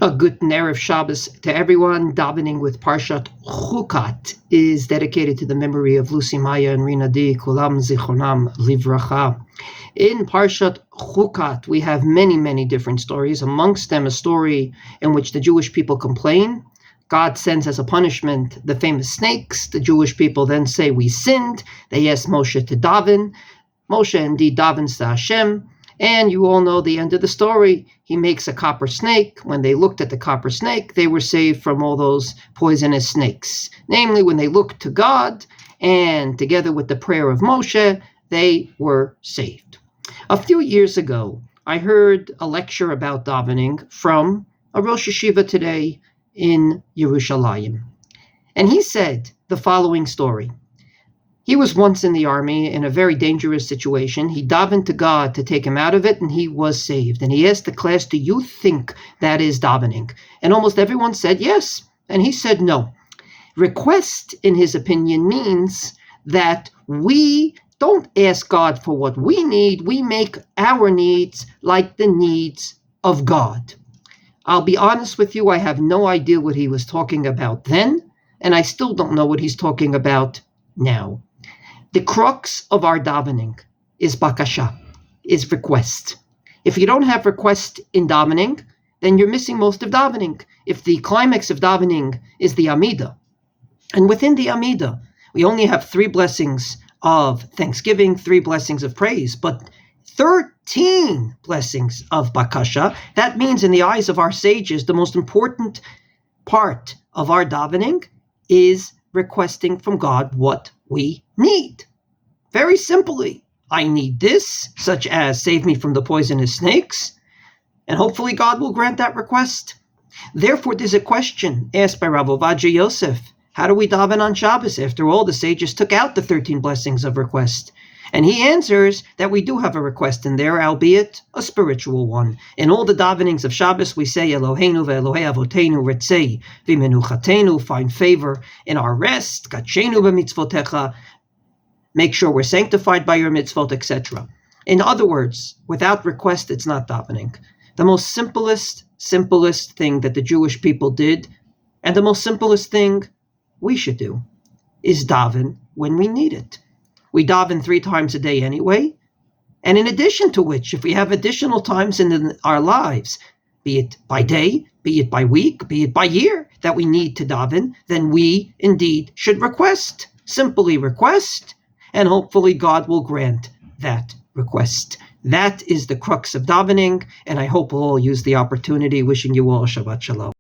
A good Erev Shabbos to everyone. Davening with Parshat Chukat is dedicated to the memory of Lucy Maya and Rina D. Kulam Zichronam Livracha. In Parshat Chukat, we have many different stories. Amongst them, a story in which the Jewish people complain. God sends as a punishment the famous snakes. The Jewish people then say, "We sinned." They ask Moshe to daven. Moshe indeed davens to Hashem. And you all know the end of the story. He makes a copper snake. When they looked at the copper snake, they were saved from all those poisonous snakes. Namely, when they looked to God, and together with the prayer of Moshe, they were saved. A few years ago, I heard a lecture about davening from a Rosh Yeshiva today in Yerushalayim. And he said the following story. He was once in the army in a very dangerous situation. He davened to God to take him out of it, and he was saved. And he asked the class, "Do you think that is davening?" And almost everyone said yes. And he said no. Request, in his opinion, means that we don't ask God for what we need. We make our needs like the needs of God. I'll be honest with you, I have no idea what he was talking about then, and I still don't know what he's talking about now. The crux of our davening is bakasha, is request. If you don't have request in davening, then you're missing most of davening. If the climax of davening is the Amidah, and within the Amidah, we only have 3 blessings of thanksgiving, 3 blessings of praise, but 13 blessings of bakasha. That means in the eyes of our sages, the most important part of our davening is requesting from God what we need. Very simply, I need this, such as save me from the poisonous snakes, and hopefully God will grant that request. Therefore, there's a question asked by Rav Ovadia Yosef. How do we daven on Shabbos? After all, the sages took out the 13 blessings of request. And he answers that we do have a request in there, albeit a spiritual one. In all the davenings of Shabbos, we say, Eloheinu ve'Elohei avotenu retzei v'menuchatenu, find favor in our rest, kachenu b'mitzvotecha, make sure we're sanctified by your mitzvot, etc. In other words, without request, it's not davening. The most simplest thing that the Jewish people did, and the most simplest thing we should do, is daven when we need it. We daven 3 times a day anyway, and in addition to which, if we have additional times in our lives, be it by day, be it by week, be it by year, that we need to daven, then we indeed should request. Simply request, and hopefully God will grant that request. That is the crux of davening, and I hope we'll all use the opportunity. Wishing you all Shabbat Shalom.